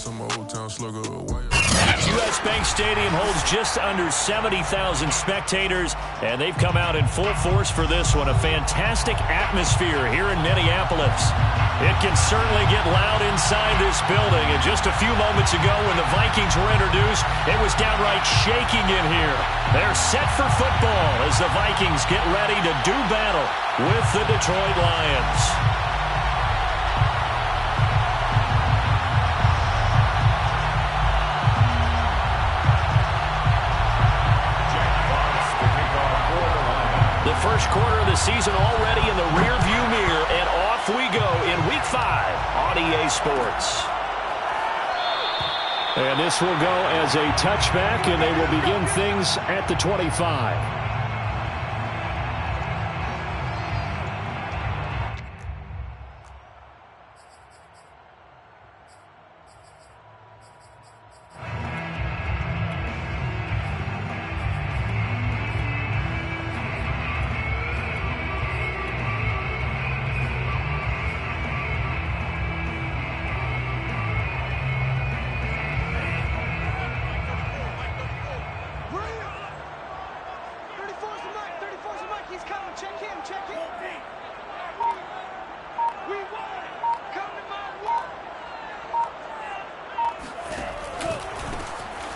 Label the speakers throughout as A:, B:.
A: U.S. Bank Stadium holds just under 70,000 spectators, and they've come out in full force for this one. A fantastic atmosphere here in Minneapolis. It can certainly get loud inside this building. And just a few moments ago when the Vikings were introduced, it was downright shaking in here. They're set for football as the Vikings get ready to do battle with the Detroit Lions. The first quarter of the season already in the rearview mirror, and off we go in Week 5 on EA Sports. And this will go as a touchback, and they will begin things at the 25.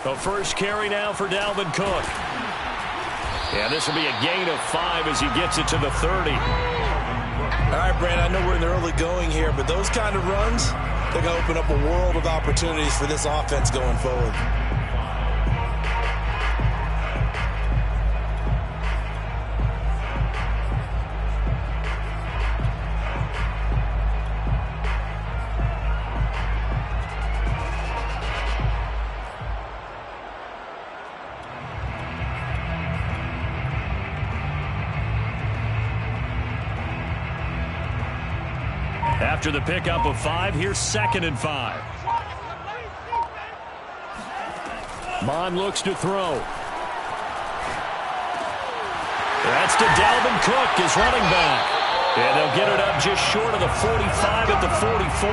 A: The first carry now for Dalvin Cook. And this will be a gain of 5 as he gets it to the 30.
B: All right, Brandon, I know we're in the early going here, but those kind of runs, they're going to open up a world of opportunities for this offense going forward.
A: After the pickup of 5, here's 2nd and 5. Mond looks to throw. That's to Dalvin Cook, his running back. And they'll get it up just short of the 45 at the 44.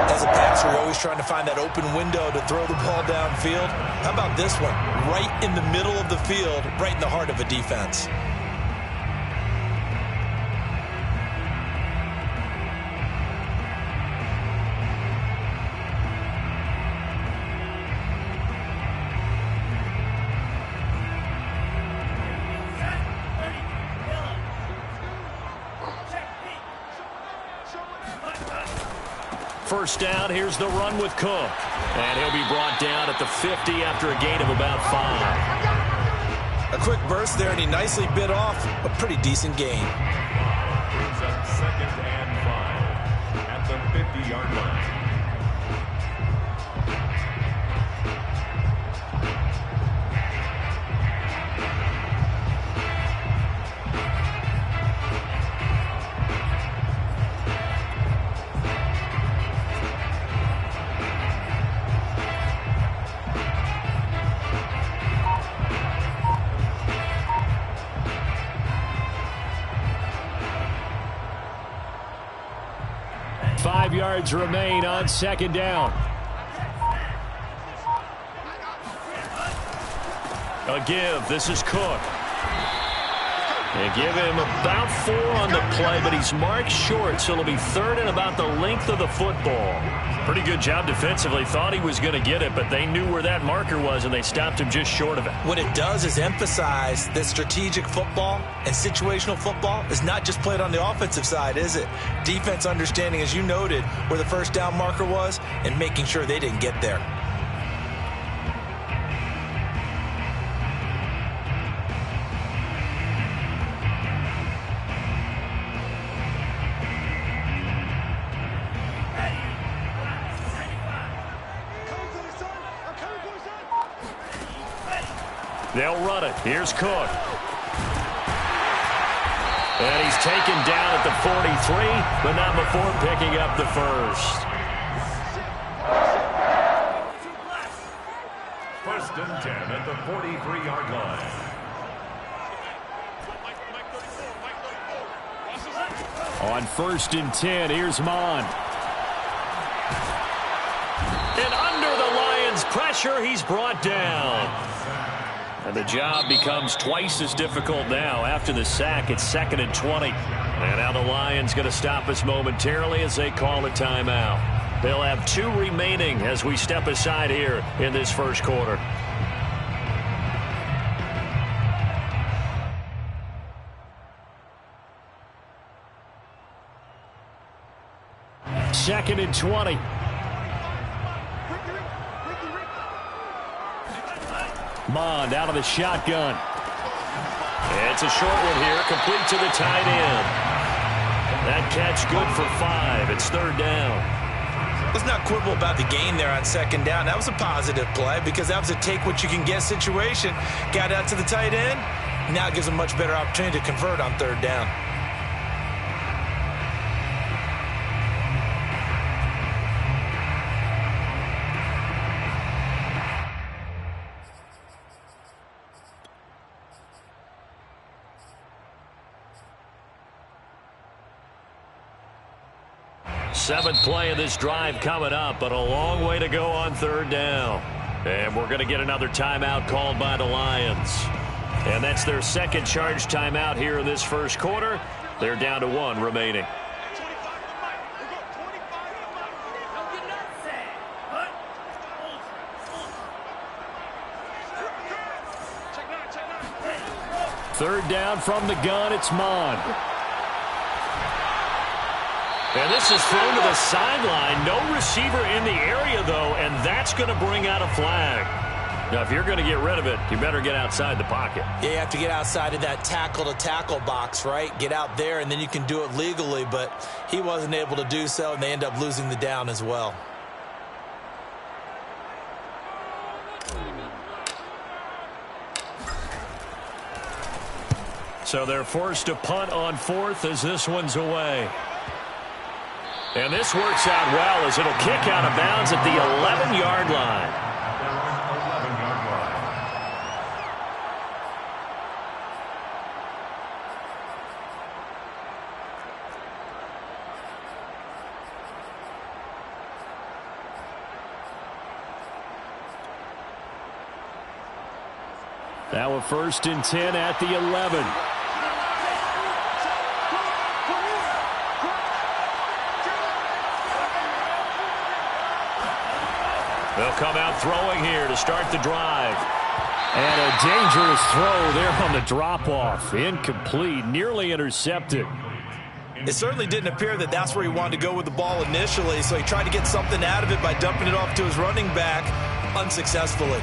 B: As a passer, you're always trying to find that open window to throw the ball downfield. How about this one? Right in the middle of the field, right in the heart of a defense.
A: First down, here's the run with Cook. And he'll be brought down at the 50 after a gain of about 5.
B: A quick burst there, and he nicely bit off a pretty decent gain.
C: Brings up 2nd and 5 at the 50-yard line.
A: Yards remain on 2nd down. A give. This is Cook. They give him about 4 on the play, but he's marked short, so it'll be 3rd and about the length of the football. Pretty good job defensively. Thought he was going to get it, but they knew where that marker was, and they stopped him just short of it.
B: What it does is emphasize that strategic football and situational football is not just played on the offensive side, is it? Defense understanding, as you noted, where the first down marker was and making sure they didn't get there.
A: They'll run it. Here's Cook. And he's taken down at the 43, but not before picking up the first.
C: 1st and 10 at the 43-yard line.
A: On 1st and 10, here's Mond. pressure. He's brought down. And the job becomes twice as difficult now. After the sack, it's 2nd and 20. And now the Lions going to stop us momentarily as they call a timeout. They'll have 2 remaining as we step aside here in this first quarter. Second and 20. Mond out of the shotgun. It's a short one here, complete to the tight end. That catch good for 5. It's 3rd down.
B: Let's not quibble about the gain there on 2nd down. That was a positive play because that was a take-what-you-can-get situation. Got out to the tight end. Now it gives them a much better opportunity to convert on 3rd down.
A: Seventh play of this drive coming up, but a long way to go on 3rd down. And we're going to get another timeout called by the Lions. And that's their 2nd charge timeout here in this first quarter. They're down to 1 remaining. Third down from the gun, it's Mond. And this is thrown to the sideline. No receiver in the area, though, and that's going to bring out a flag. Now, if you're going to get rid of it, you better get outside the pocket.
B: Yeah, you have to get outside of that tackle-to-tackle box, right? Get out there, and then you can do it legally, but he wasn't able to do so, and they end up losing the down as well.
A: So they're forced to punt on 4th as this one's away. And this works out well as it'll kick out of bounds at the 11-yard line.
C: 11-yard line.
A: Now a 1st and 10 at the 11. They'll come out throwing here to start the drive. And a dangerous throw there on the drop-off. Incomplete, nearly intercepted.
B: It certainly didn't appear that that's where he wanted to go with the ball initially, so he tried to get something out of it by dumping it off to his running back unsuccessfully.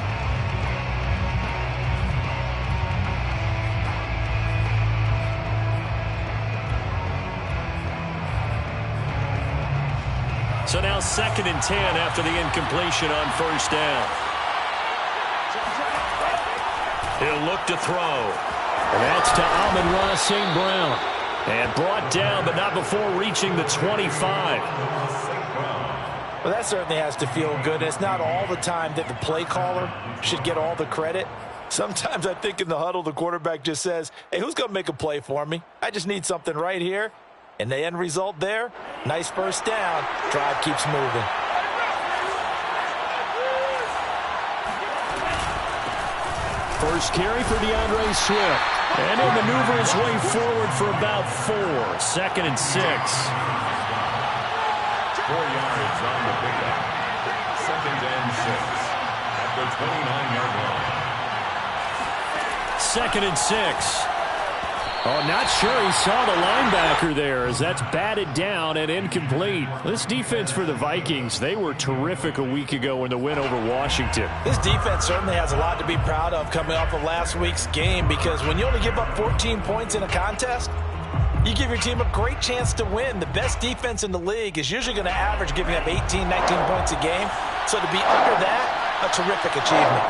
A: So now 2nd and 10 after the incompletion on 1st down. He'll look to throw. And that's to Amon-Ra St. Brown. And brought down, but not before reaching the 25.
B: Well, that certainly has to feel good. It's not all the time that the play caller should get all the credit. Sometimes I think in the huddle, the quarterback just says, hey, who's going to make a play for me? I just need something right here. And the end result there, nice 1st down. Drive keeps moving.
A: First carry for DeAndre Swift. And he'll maneuver his way forward for about 4. 2nd and 6.
C: 4 yards on the pickup. 2nd and 6 at the 29-yard line.
A: 2nd and 6. Oh, not sure he saw the linebacker there as that's batted down and incomplete. This defense for the Vikings, they were terrific a week ago in the win over Washington.
B: This defense certainly has a lot to be proud of coming off of last week's game because when you only give up 14 points in a contest, you give your team a great chance to win. The best defense in the league is usually going to average giving up 18, 19 points a game. So to be under that, a terrific achievement.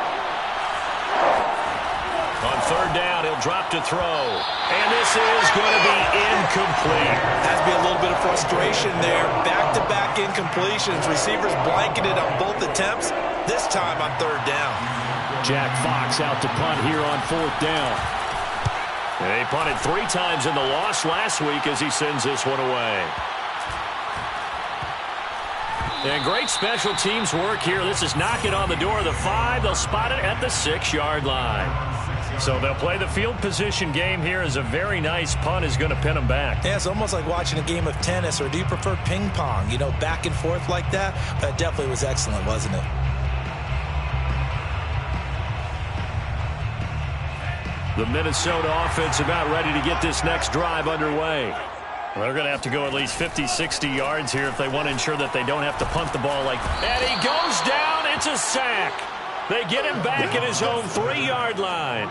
A: On 3rd down, he'll drop to throw. And this is going to be incomplete.
B: Has to be a little bit of frustration there. Back-to-back incompletions. Receivers blanketed on both attempts. This time on 3rd down.
A: Jack Fox out to punt here on 4th down. And he punted 3 times in the loss last week as he sends this one away. And great special teams work here. This is knocking on the door of the 5. They'll spot it at the 6-yard line. So they'll play the field position game here as a very nice punt is going to pin them back.
B: Yeah, it's almost like watching a game of tennis, or do you prefer ping pong? You know, back and forth like that? That definitely was excellent, wasn't it?
A: The Minnesota offense about ready to get this next drive underway. They're going to have to go at least 50, 60 yards here if they want to ensure that they don't have to punt the ball like. And he goes down. It's a sack. They get him back at his own 3-yard line.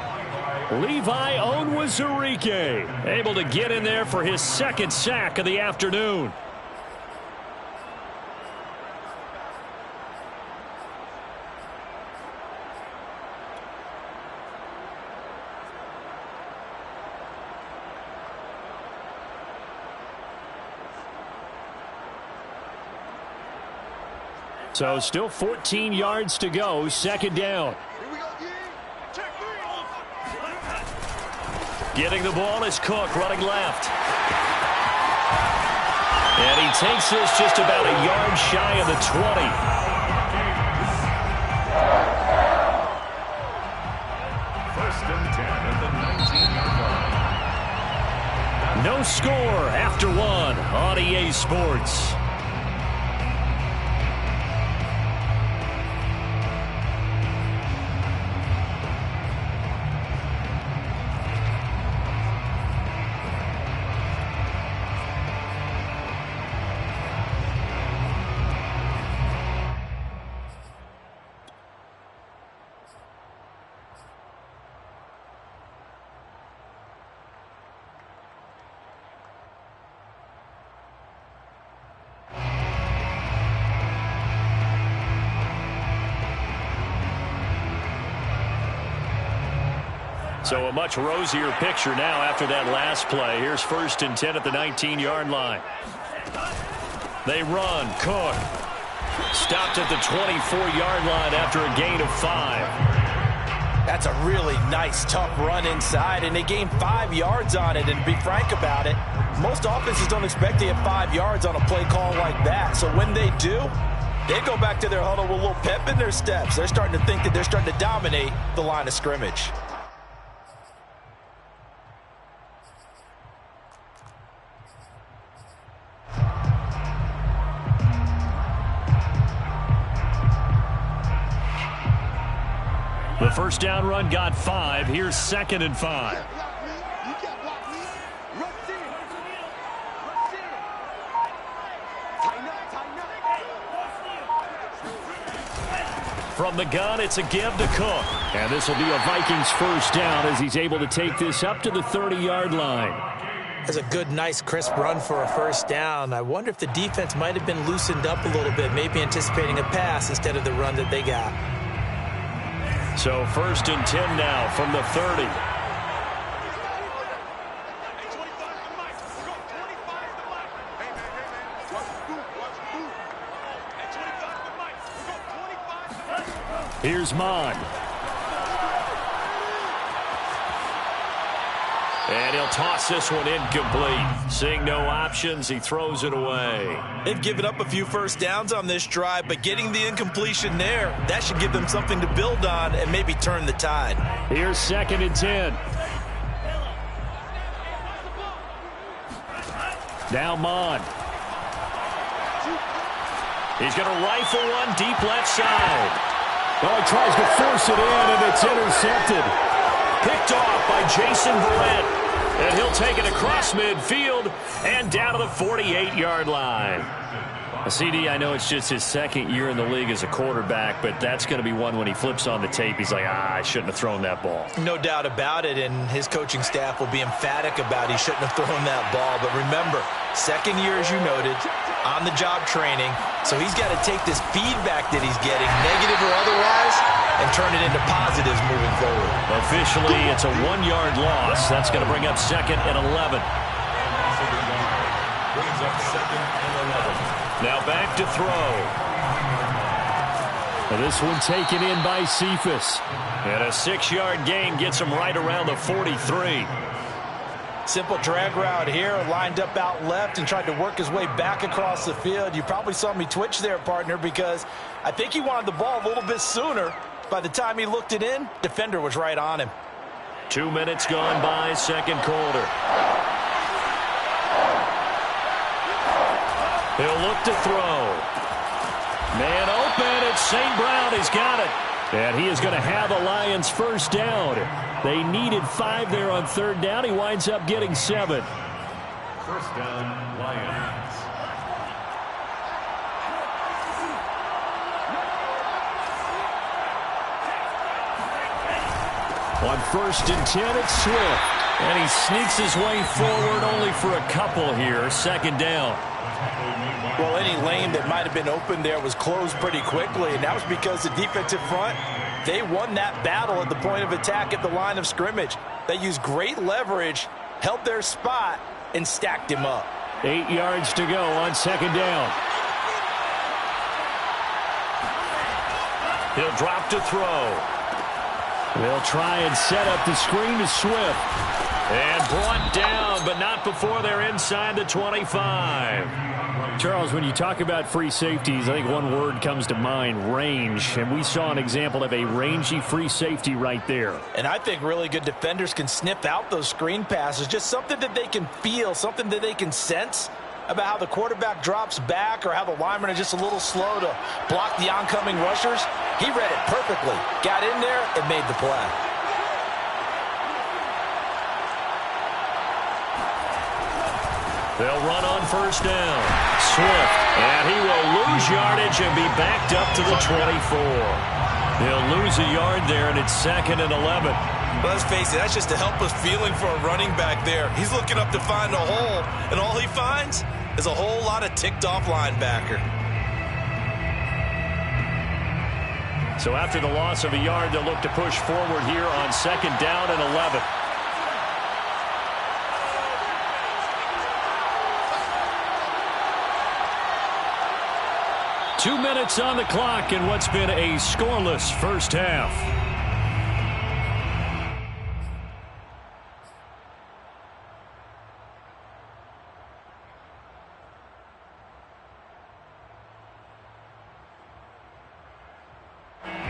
A: Levi Onwuzurike able to get in there for his second sack of the afternoon. So still 14 yards to go, second down. Getting the ball is Cook, running left. And he takes this just about a yard shy of the 20.
C: First and 10 at the 19-yard line.
A: No score after 1 on EA Sports. So a much rosier picture now after that last play. Here's first and 10 at the 19-yard line. They run. Cook stopped at the 24-yard line after a gain of 5.
B: That's a really nice, tough run inside, and they gained 5 yards on it. And to be frank about it, most offenses don't expect to get 5 yards on a play call like that. So when they do, they go back to their huddle with a little pep in their steps. They're starting to think that they're starting to dominate the line of scrimmage.
A: The first down run got 5. Here's second and 5. From the gun, it's a give to Cook. And this will be a Vikings first down as he's able to take this up to the 30-yard line.
B: That's a good, nice, crisp run for a first down. I wonder if the defense might have been loosened up a little bit, maybe anticipating a pass instead of the run that they got.
A: So first and 10 now from the 30. Here's Mond. And he'll toss this one incomplete. Seeing no options, he throws it away.
B: They've given up a few first downs on this drive, but getting the incompletion there, that should give them something to build on and maybe turn the tide.
A: Here's second and 10. Now Mond. He's going to rifle one deep left side. Well, he tries to force it in, and it's intercepted. Picked off by Jason Verrett. And he'll take it across midfield and down to the 48-yard line. CD, I know it's just his second year in the league as a quarterback, but that's going to be one when he flips on the tape. He's like, I shouldn't have thrown that ball.
B: No doubt about it, and his coaching staff will be emphatic about he shouldn't have thrown that ball. But remember, second year, as you noted, on-the-job training, so he's got to take this feedback that he's getting, negative or otherwise, and turn it into positives moving forward.
A: Officially, it's a 1-yard loss. That's going to bring up second and 11.
C: Brings up second and 11.
A: Now back to throw. This one taken in by Cephas. And a 6-yard gain gets him right around the 43.
B: Simple drag route here, lined up out left and tried to work his way back across the field. You probably saw me twitch there, partner, because I think he wanted the ball a little bit sooner. By the time he looked it in, defender was right on him.
A: 2 minutes gone by, second quarter. He'll look to throw. Man open, it's St. Brown. He's got it. And he is going to have a Lions first down. They needed 5 there on third down. He winds up getting 7.
C: First down, Lions.
A: On 1st and 10, it's Swift. And he sneaks his way forward only for a couple here. Second down.
B: Well, any lane that might have been open there was closed pretty quickly, and that was because the defensive front, they won that battle at the point of attack at the line of scrimmage. They used great leverage, held their spot, and stacked him up.
A: 8 yards to go on second down. He'll drop to throw. They'll try and set up the screen to Swift. And brought down, but not before they're inside the 25. Charles, when you talk about free safeties, I think one word comes to mind, range. And we saw an example of a rangy free safety right there.
B: And I think really good defenders can sniff out those screen passes. Just something that they can feel, something that they can sense about how the quarterback drops back or how the linemen are just a little slow to block the oncoming rushers. He read it perfectly, got in there, and made the play.
A: They'll run on first down. Swift, and he will lose yardage and be backed up to the 24. He'll lose a yard there, and it's 2nd and 11.
B: But let's face it, that's just a helpless feeling for a running back there. He's looking up to find a hole, and all he finds is a whole lot of ticked-off linebacker.
A: So after the loss of a yard, they'll look to push forward here on 2nd down and 11. Two minutes on the clock in what's been a scoreless first half.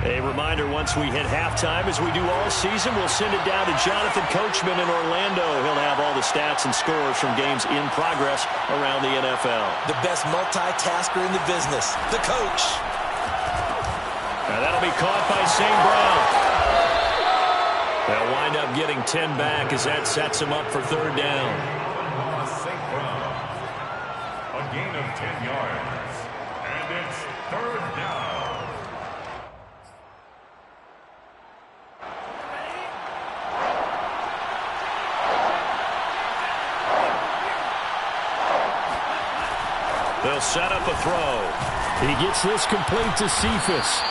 A: A reminder, once we hit halftime, as we do all season, we'll send it down to Jonathan Coachman in Orlando. He'll have all the stats and scores from games in progress around the NFL.
B: The best multitasker in the business, the coach.
A: Now that'll be caught by St. Brown. They'll wind up getting 10 back as that sets him up for third down.
C: St. Brown. A gain of 10 yards. And it's third down. They'll set up a throw. He gets this complete to Cephas.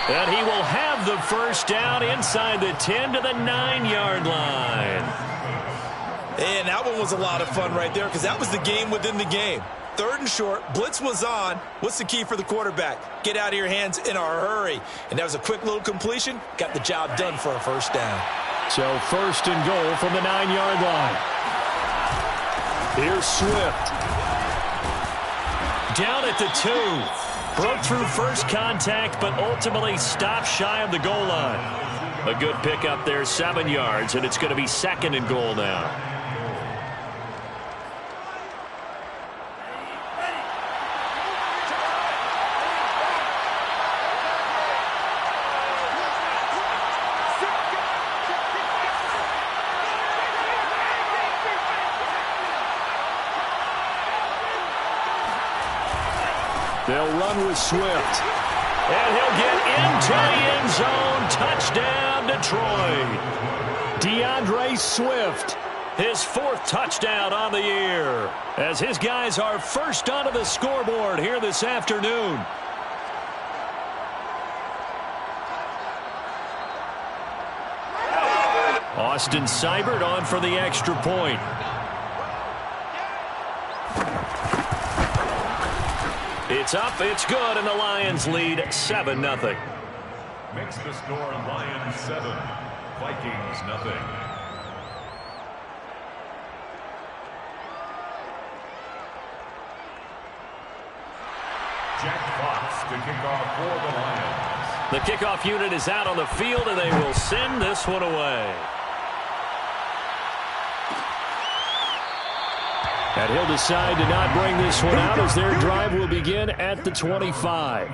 C: And he will have the first down inside the 10 to the 9-yard line.
B: And that one was a lot of fun right there because that was the game within the game. 3rd and short, blitz was on. What's the key for the quarterback? Get out of your hands in a hurry. And that was a quick little completion. Got the job done for a first down.
A: So 1st and goal from the 9-yard line. Here's Swift. Down at the 2. Broke through first contact, but ultimately stopped shy of the goal line. A good pickup there, 7 yards, and it's going to be 2nd and goal now. They'll run with Swift. And he'll get into the end zone. Touchdown, Detroit. DeAndre Swift, his 4th touchdown on the year, as his guys are first onto the scoreboard here this afternoon. Austin Seibert on for the extra point. It's up, it's good, and the Lions lead 7-0.
C: Makes the score Lions 7, Vikings 0.
A: The kickoff unit is out on the field, and they will send this one away. And he'll decide to not bring this one out as their drive will begin at the 25.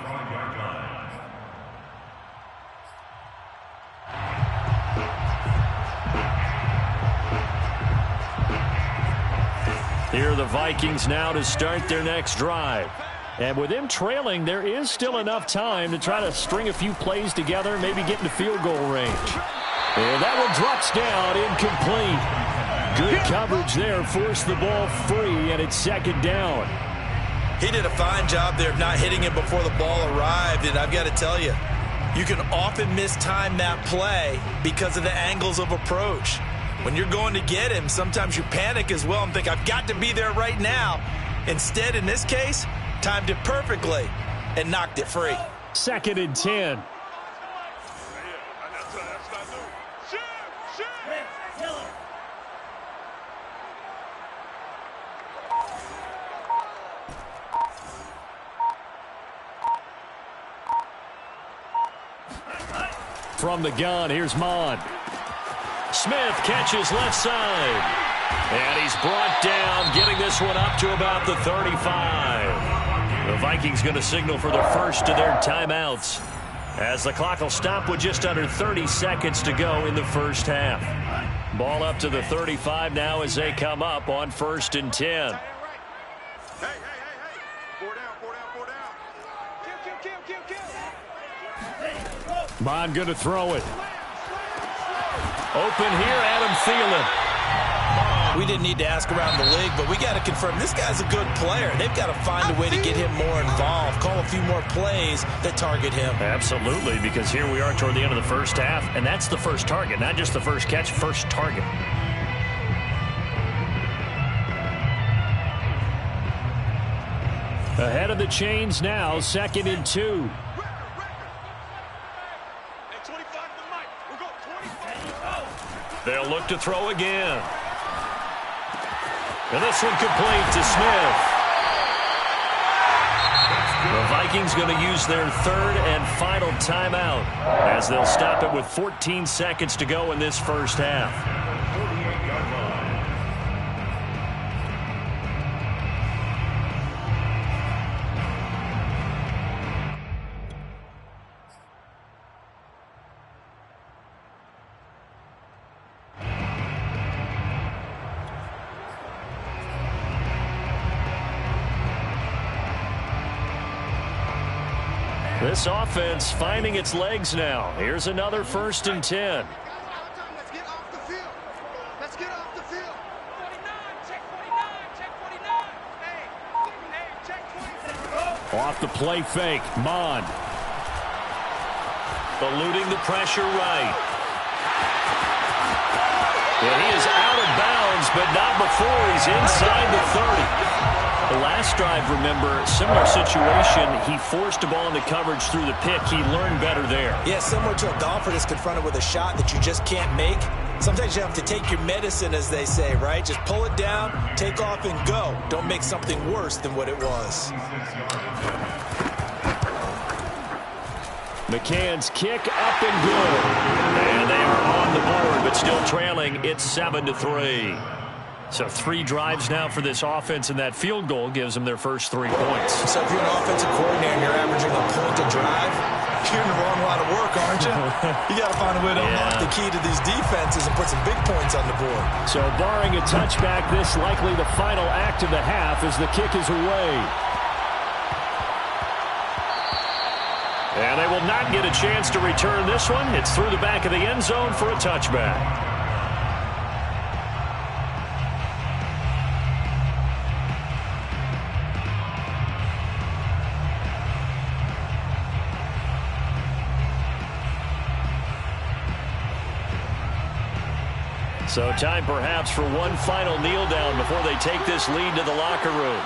A: Here are the Vikings now to start their next drive. And with them trailing, there is still enough time to try to string a few plays together, maybe get into field goal range. And that one drops down, incomplete. Good coverage there, forced the ball free, and it's second down.
B: He did a fine job there of not hitting it before the ball arrived, and I've got to tell you, you can often mistime that play because of the angles of approach. When you're going to get him, sometimes you panic as well and think, I've got to be there right now. Instead, in this case, timed it perfectly and knocked it free.
A: Second and 10. From the gun, here's Mond. Smith catches left side. And he's brought down, getting this one up to about the 35. The Vikings going to signal for the first of their timeouts, as the clock will stop with just under 30 seconds to go in the first half. Ball up to the 35 now as they come up on 1st and 10. Mond going to throw it. Open here, Adam Thielen.
B: We didn't need to ask around the league, but we got to confirm this guy's a good player. They've got to find a way to get him more involved, call a few more plays that target him.
A: Absolutely, because here we are toward the end of the first half, and that's the first target, not just the first catch, first target. Ahead of the chains now, 2nd and 2. They'll look to throw again. And this one complete to Smith. The Vikings going to use their third and final timeout as they'll stop it with 14 seconds to go in this first half. This offense finding its legs now. Here's another 1st and 10.
D: Let's get off the field. Let's get off the field. 49, check 49, check 49. Hey, check 20.
A: Off the play fake, Mond. Eluding the pressure right. And he is out of bounds, but not before he's inside the 30. The last drive, remember, similar situation. He forced a ball into coverage through the pick. He learned better there.
B: Yeah, similar to a golfer that's confronted with a shot that you just can't make. Sometimes you have to take your medicine, as they say, right? Just pull it down, take off, and go. Don't make something worse than what it was.
A: McCann's kick up and good. And they are on the board, but still trailing. It's 7-3. So 3 drives now for this offense, and that field goal gives them their first 3 points.
B: So if you're an offensive coordinator and you're averaging a point a drive, you're in the wrong line of work, aren't you? You got to find a way to unlock the key to these defenses and put some big points on the board.
A: So barring a touchback, this likely the final act of the half as the kick is away. And they will not get a chance to return this one. It's through the back of the end zone for a touchback. So time perhaps for one final kneel down before they take this lead to the locker room.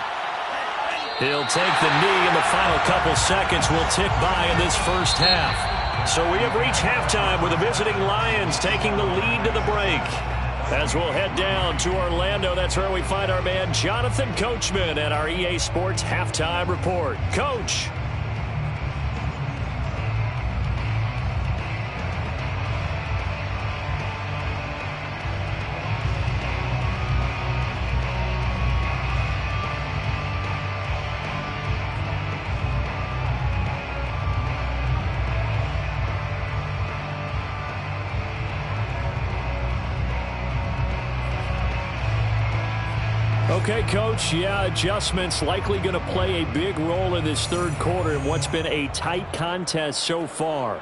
A: He'll take the knee, and the final couple seconds will tick by in this first half. So we have reached halftime with the visiting Lions taking the lead to the break. As we'll head down to Orlando, that's where we find our man Jonathan Coachman at our EA Sports Halftime Report. Coach. Okay, Coach, yeah, adjustments likely going to play a big role in this third quarter in what's been a tight contest so far.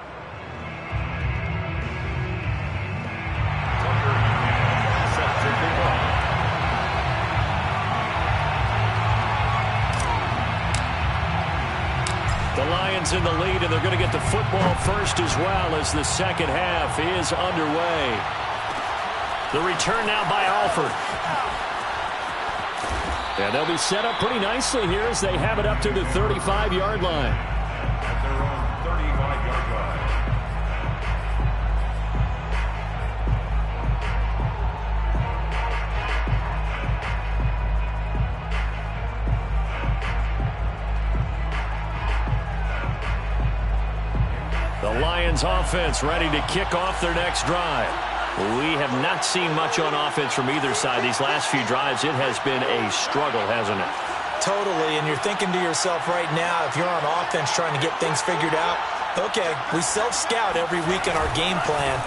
A: The Lions in the lead, and they're going to get the football first as well as the second half is underway. The return now by Alford. And they'll be set up pretty nicely here as they have it up to the 35-yard line.
C: At their own 35-yard line.
A: The Lions offense ready to kick off their next drive. We have not seen much on offense from either side. These last few drives, it has been a struggle, hasn't it?
B: Totally, and you're thinking to yourself right now, if you're on offense trying to get things figured out, okay, we self-scout every week in our game plan.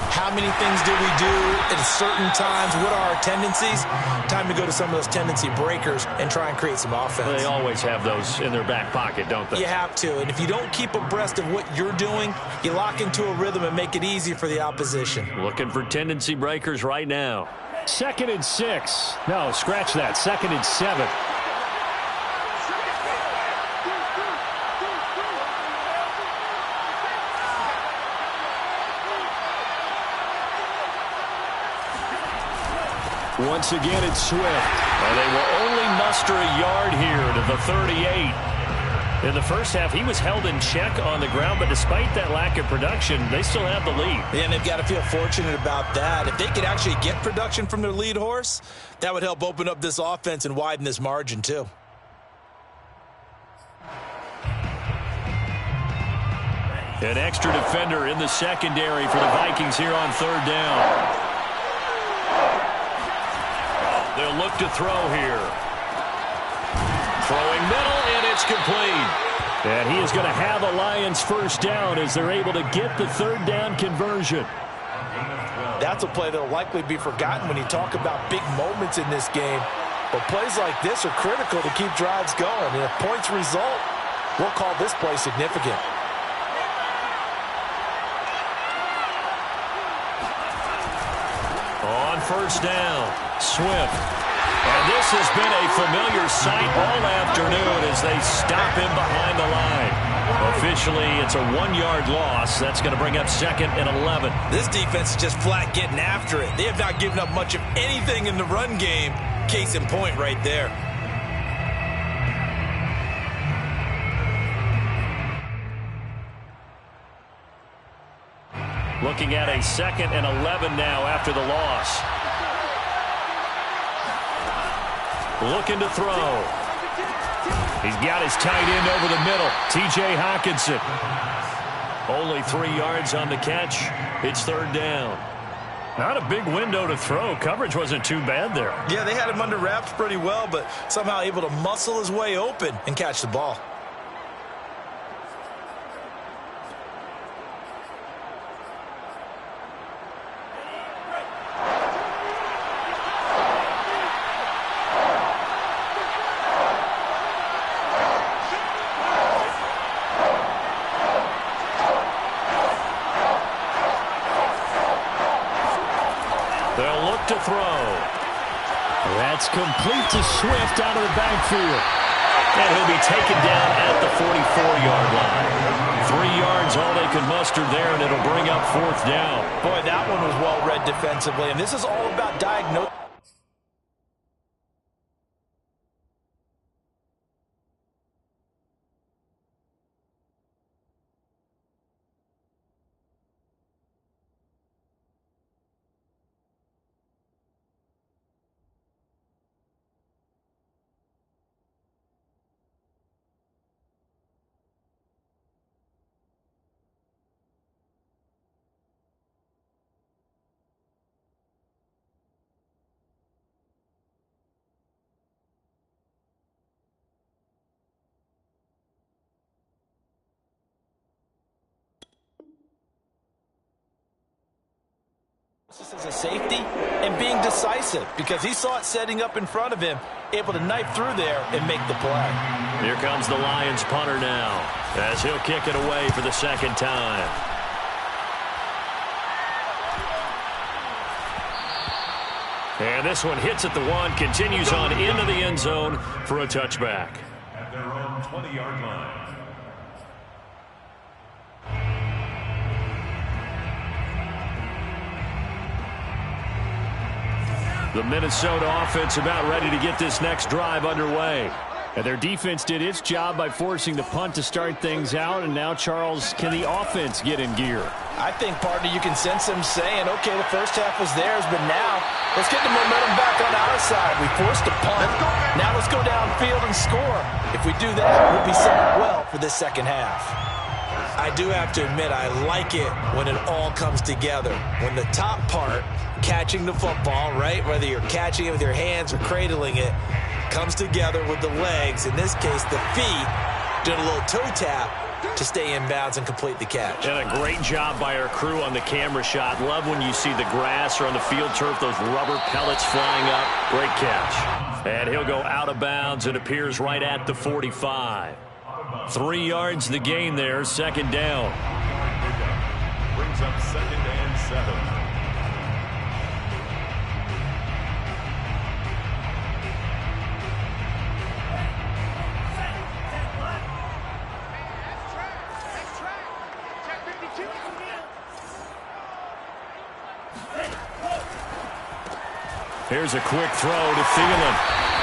B: How many things do we do at certain times? What are our tendencies? Time to go to some of those tendency breakers and try and create some offense.
A: They always have those in their back pocket, don't they?
B: You have to, and if you don't keep abreast of what you're doing, you lock into a rhythm and make it easy for the opposition.
A: Looking for tendency breakers right now. 2nd and 6. No, scratch that. 2nd and 7. Once again, it's Swift. And they will only muster a yard here to the 38. In the first half, he was held in check on the ground, but despite that lack of production, they still have the lead.
B: And they've got to feel fortunate about that. If they could actually get production from their lead horse, that would help open up this offense and widen this margin too.
A: An extra defender in the secondary for the Vikings here on 3rd down. They'll look to throw here. Throwing middle, and it's complete. And he is going to have a Lions first down as they're able to get the 3rd down conversion.
B: That's a play that will likely be forgotten when you talk about big moments in this game. But plays like this are critical to keep drives going. And if points result, we'll call this play significant.
A: On 1st down, Swift. And this has been a familiar sight all afternoon as they stop him behind the line. Officially, it's a 1-yard loss. That's going to bring up 2nd and 11.
B: This defense is just flat getting after it. They have not given up much of anything in the run game. Case in point right there.
A: Looking at a 2nd and 11 now after the loss. Looking to throw. He's got his tight end over the middle, T.J. Hockenson. Only 3 yards on the catch. It's 3rd down. Not a big window to throw. Coverage wasn't too bad there.
B: Yeah, they had him under wraps pretty well, but somehow able to muscle his way open and catch the ball.
A: To throw. That's complete to Swift out of the backfield. And he'll be taken down at the 44-yard line. 3 yards, all they could muster there, and it'll bring up 4th down.
B: Boy, that one was well read defensively, and this is all about diagnosing. As a safety and being decisive because he saw it setting up in front of him, able to knife through there and make the play.
C: Here comes the Lions punter now as he'll kick it away for the second time. And this one hits at the 1, continues on into the end zone for a touchback.
E: At their own 20-yard line.
C: The Minnesota offense about ready to get this next drive underway. And their defense did its job by forcing the punt to start things out. And now, Charles, can the offense get in gear?
B: I think, partner, you can sense them saying, okay, the first half was theirs, but now let's get the momentum back on our side. We forced a punt. Now let's go downfield and score. If we do that, we'll be set up well for this second half. I do have to admit, I like it when it all comes together. When the top part, catching the football, right, whether you're catching it with your hands or cradling it, comes together with the legs, in this case the feet, doing a little toe tap to stay in bounds and complete the catch.
C: And a great job by our crew on the camera shot. Love when you see the grass or on the field turf, those rubber pellets flying up. Great catch. And he'll go out of bounds and appears right at the 45. 3 yards the gain there, second down.
E: Brings up 2nd and 7.
C: Here's a quick throw to Thielen.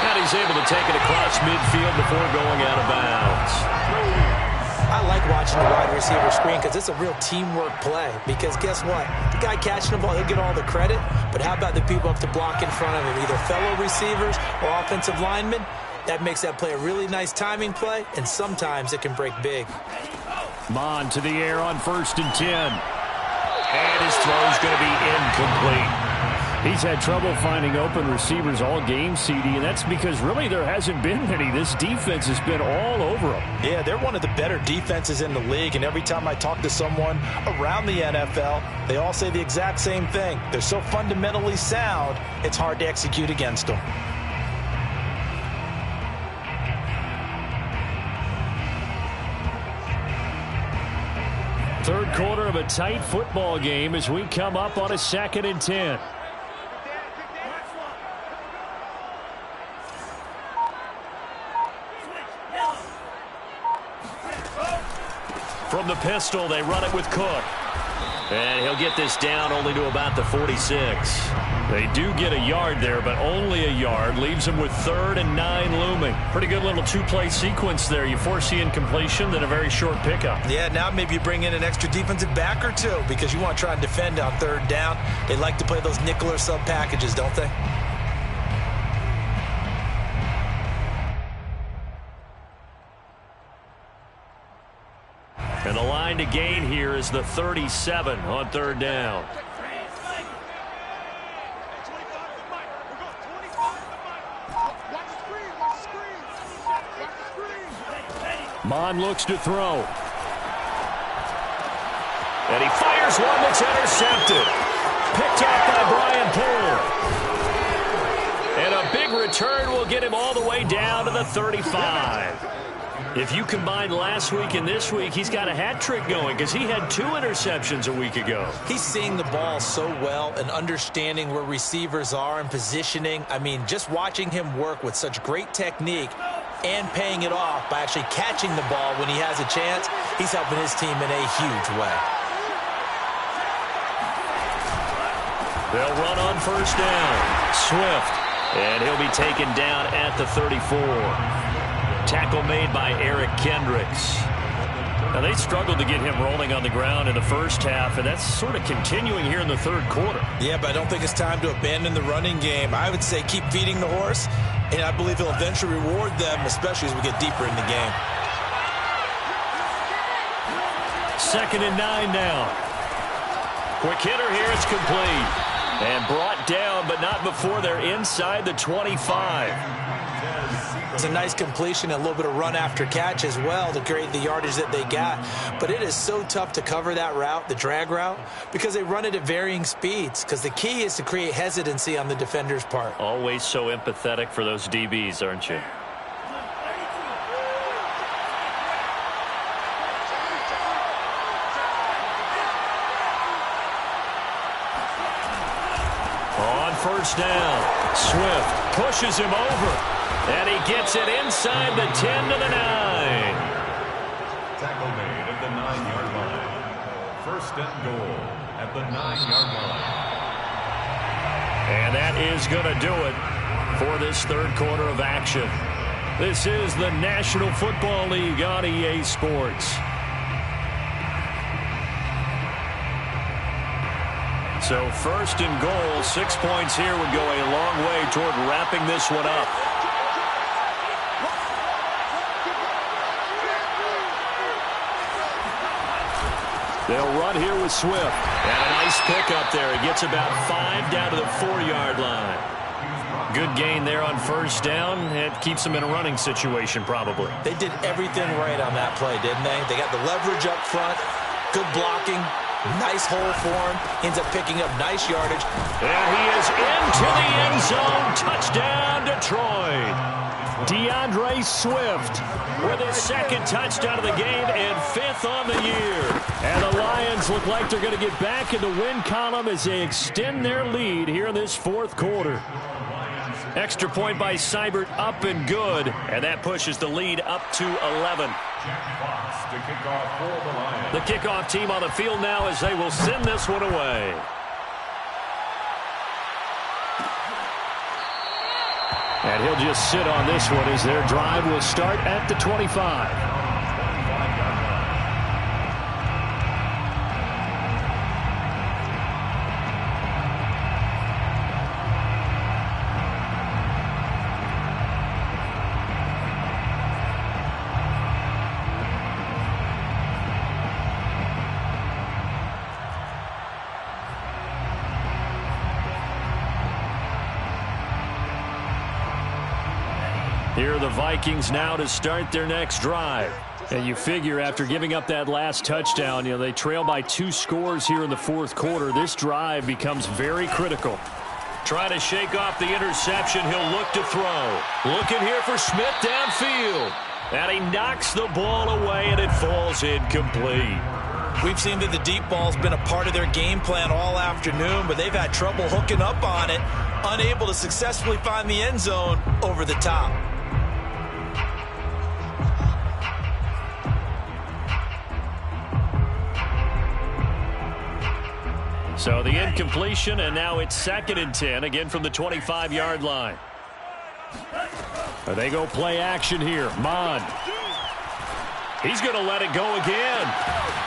C: And he's able to take it across midfield before going out of bounds.
B: I like watching the wide receiver screen because it's a real teamwork play. Because guess what? The guy catching the ball, he'll get all the credit. But how about the people up to block in front of him, either fellow receivers or offensive linemen? That makes that play a really nice timing play, and sometimes it can break big.
C: Mon to the air on 1st and 10. And his throw's going to be incomplete. He's had trouble finding open receivers all game, CD, and that's because really there hasn't been many. This defense has been all over them.
B: Yeah, they're one of the better defenses in the league, and every time I talk to someone around the NFL, they all say the exact same thing. They're so fundamentally sound, it's hard to execute against them.
C: Third quarter of a tight football game as we come up on a 2nd and 10. From the pistol, they run it with Cook. And he'll get this down only to about the 46. They do get a yard there, but only a yard. Leaves them with 3rd and 9 looming. Pretty good little two-play sequence there. You force the incompletion, then a very short pickup.
B: Yeah, now maybe you bring in an extra defensive back or two because you want to try and defend on 3rd down. They like to play those nickel or sub packages, don't they?
C: And the line to gain here is the 37 on 3rd down. Mon looks to throw. And he fires one that's intercepted. Picked off by Brian Poole. And a big return will get him all the way down to the 35. If you combine last week and this week, he's got a hat trick going because he had 2 interceptions a week ago.
B: He's seeing the ball so well and understanding where receivers are and positioning. I mean, just watching him work with such great technique and paying it off by actually catching the ball when he has a chance, he's helping his team in a huge way.
C: They'll run on 1st down. Swift. And he'll be taken down at the 34. Tackle made by Eric Kendricks. Now, they struggled to get him rolling on the ground in the first half, and that's sort of continuing here in the 3rd quarter.
B: Yeah, but I don't think it's time to abandon the running game. I would say keep feeding the horse, and I believe he'll eventually reward them, especially as we get deeper in the game.
C: 2nd and 9 now. Quick hitter here, it's complete. And brought down, but not before they're inside the 25.
B: It's a nice completion, a little bit of run after catch as well to create the yardage that they got. But it is so tough to cover that route, the drag route, because they run it at varying speeds. Because the key is to create hesitancy on the defender's part.
A: Always so empathetic for those DBs, aren't you? On first down, Swift pushes him over. And he gets it inside the 10 to the 9.
E: Tackle made at the 9-yard line. First and goal at the 9-yard line.
A: And that is going to do it for this third quarter of action. This is the National Football League on EA Sports. So first and goal, 6 points here would go a long way toward wrapping this one up. They'll run here with Swift. And a nice pickup there. He gets about 5 down to the 4-yard line. Good gain there on first down. It keeps them in a running situation probably.
B: They did everything right on that play, didn't they? They got the leverage up front, good blocking, nice hole for him. Ends up picking up nice yardage.
A: And he is into the end zone. Touchdown, Detroit. DeAndre Swift with his second touchdown of the game and 5th on the year. And the Lions look like they're going to get back in the win column as they extend their lead here in this fourth quarter. Extra point by Seibert up and good. And that pushes the lead up to 11.
E: Jack Fox to kick off for the Lions.
A: The kickoff team on the field now as they will send this one away. And he'll just sit on this one as their drive will start at the 25. Here are the Vikings now to start their next drive. And you figure after giving up that last touchdown, they trail by 2 scores here in the fourth quarter. This drive becomes very critical. Try to shake off the interception. He'll look to throw. Looking here for Smith downfield. And he knocks the ball away, and it falls incomplete.
B: We've seen that the deep ball's been a part of their game plan all afternoon, but they've had trouble hooking up on it, unable to successfully find the end zone over the top.
A: So the incompletion, and now it's 2nd and 10, again from the 25-yard line. They go play action here. Mond. He's going to let it go again.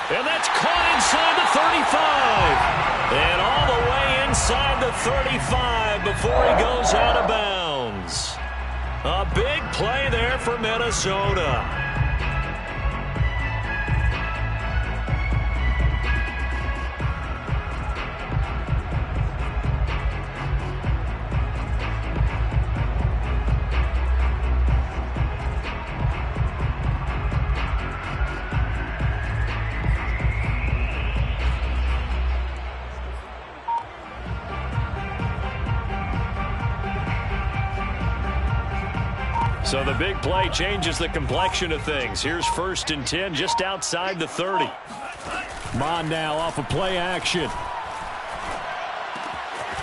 A: And that's caught inside the 35. And all the way inside the 35 before he goes out of bounds. A big play there for Minnesota. So the big play changes the complexion of things. Here's 1st and 10 just outside the 30. Mond now off of play action.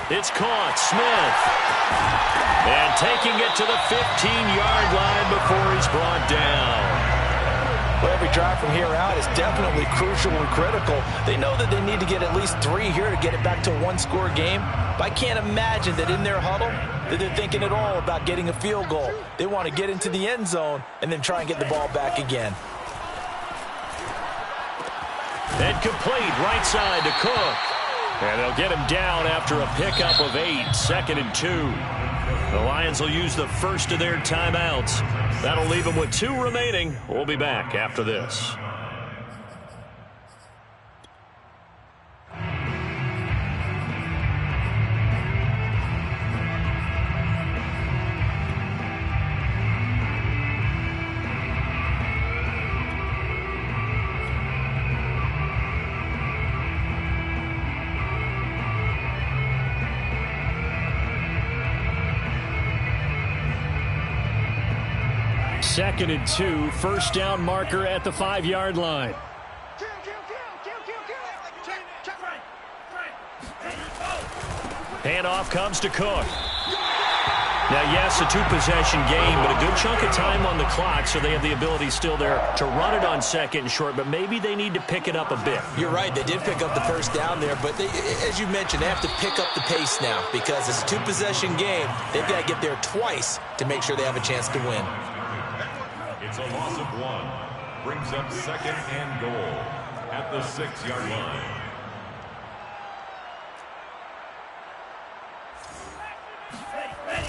A: It's caught. Smith. And taking it to the 15-yard line before he's brought down.
B: Well, every drive from here out is definitely crucial and critical. They know that they need to get at least 3 here to get it back to a 1-score game. But I can't imagine that in their huddle that they're thinking at all about getting a field goal. They want to get into the end zone and then try and get the ball back again.
A: And complete right side to Cook. And they'll get him down after a pickup of 8, 2nd and 2. The Lions will use the first of their timeouts. That'll leave them with 2 remaining. We'll be back after this. 2nd and 2. First down marker at the 5-yard line. Handoff comes to Cook. Now, yes, a 2-possession game, but a good chunk of time on the clock, so they have the ability still there to run it on 2nd and short, but maybe they need to pick it up a bit.
B: You're right. They did pick up the first down there, but as you mentioned, they have to pick up the pace now because it's a 2-possession game. They've got to get there twice to make sure they have a chance to win.
E: It's a loss of 1. Brings up 2nd and goal at the 6-yard line.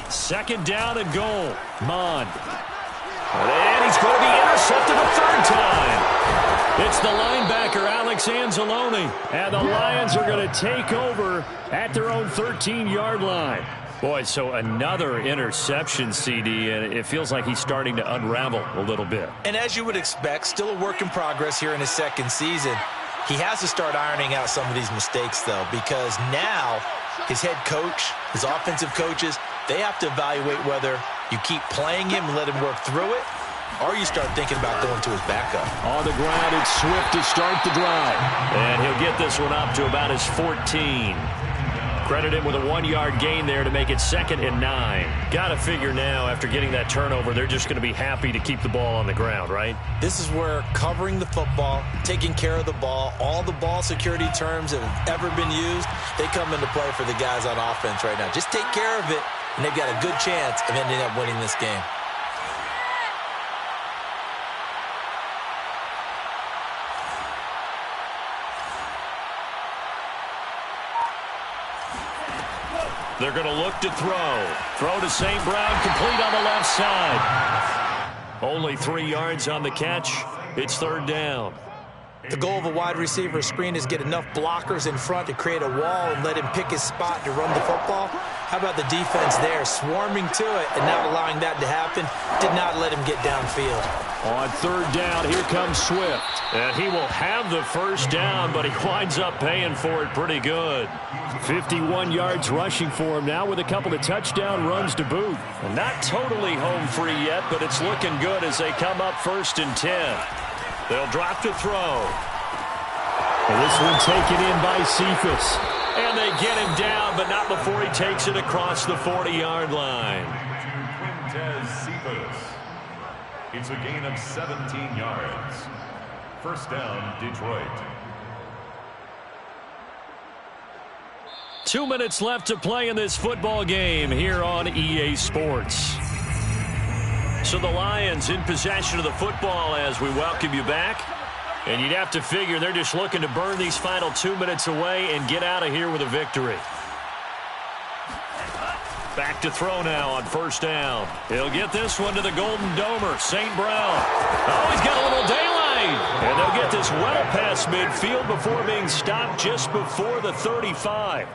A: Second down and goal. Mond. And he's going to be intercepted a third time. It's the linebacker, Alex Anzalone. And the Lions are going to take over at their own 13-yard line. Boy, so another interception, CD, and it feels like he's starting to unravel a little bit.
B: And as you would expect, still a work in progress here in his 2nd season. He has to start ironing out some of these mistakes, though, because now his head coach, his offensive coaches, they have to evaluate whether you keep playing him and let him work through it, or you start thinking about going to his backup.
A: On the ground, it's Swift to start the drive. And he'll get this one up to about his 14. Credit him with a 1-yard gain there to make it 2nd and 9. Got to figure now, after getting that turnover, they're just going to be happy to keep the ball on the ground, right?
B: This is where covering the football, taking care of the ball, all the ball security terms that have ever been used, they come into play for the guys on offense right now. Just take care of it, and they've got a good chance of ending up winning this game.
A: They're going to look to throw. Throw to St. Brown, complete on the left side. Only 3 yards on the catch. It's 3rd down.
B: The goal of a wide receiver screen is get enough blockers in front to create a wall and let him pick his spot to run the football. How about the defense there, swarming to it and not allowing that to happen? Did not let him get downfield.
A: On 3rd down, here comes Swift. And he will have the first down, but he winds up paying for it pretty good. 51 yards rushing for him now with a couple of touchdown runs to boot. And not totally home free yet, but it's looking good as they come up 1st and 10. They'll drop to throw. And this one taken in by Cephas. And they get him down, but not before he takes it across the 40-yard line.
E: Quintez Cephas. It's a gain of 17 yards. First down, Detroit.
A: 2 minutes left to play in this football game here on EA Sports. So the Lions in possession of the football as we welcome you back. And you'd have to figure they're just looking to burn these final 2 minutes away and get out of here with a victory. Back to throw now on 1st down. He'll get this one to the Golden Domer, St. Brown. Oh, he's got a little daylight. And they'll get this well past midfield before being stopped just before the 35.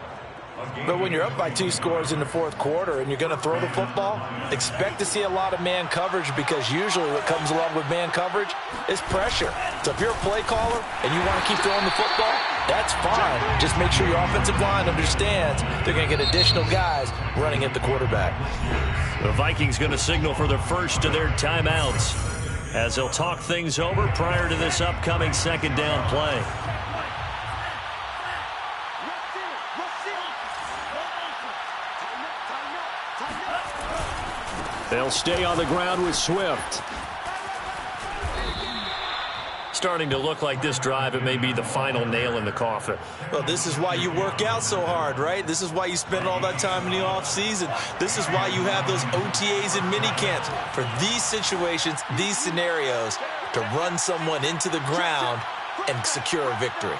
B: But when you're up by 2 scores in the 4th quarter and you're going to throw the football, expect to see a lot of man coverage because usually what comes along with man coverage is pressure. So if you're a play caller and you want to keep throwing the football, that's fine. Just make sure your offensive line understands they're going to get additional guys running at the quarterback.
A: The Vikings going to signal for the first of their timeouts as they'll talk things over prior to this upcoming 2nd down play. They'll stay on the ground with Swift. Starting to look like this drive, it may be the final nail in the coffin.
B: Well, this is why you work out so hard, right? This is why you spend all that time in the offseason. This is why you have those OTAs and mini camps for these situations, these scenarios, to run someone into the ground and secure a victory.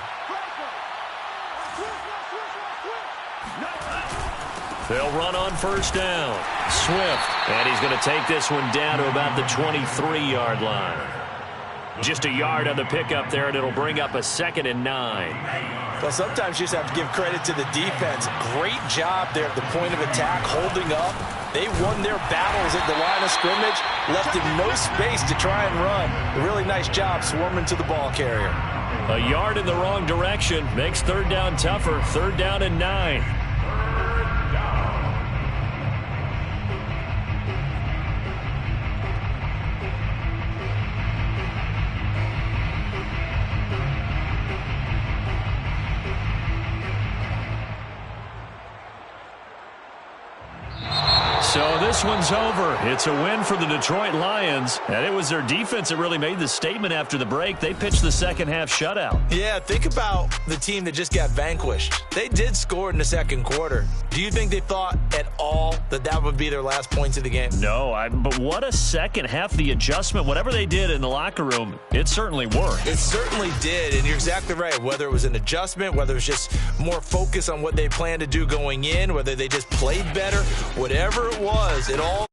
A: They'll run on 1st down. Swift. And he's going to take this one down to about the 23-yard line. Just a yard on the pickup there, and it'll bring up a 2nd and 9.
B: Well, sometimes you just have to give credit to the defense. Great job there at the point of attack, holding up. They won their battles at the line of scrimmage, left him no space to try and run. A really nice job swarming to the ball carrier.
A: A yard in the wrong direction makes 3rd down tougher. 3rd down and 9. this one's over. It's a win for the Detroit Lions, and it was their defense that really made the statement after the break. They pitched the second half shutout.
B: Yeah, think about the team that just got vanquished. They did score in the second quarter. Do you think they thought at all that that would be their last points of the game?
A: No, but what a second half. The adjustment, whatever they did in the locker room, it certainly worked.
B: It certainly did, and you're exactly right. Whether it was an adjustment, whether it was just more focus on what they planned to do going in, whether they just played better, whatever it was, it all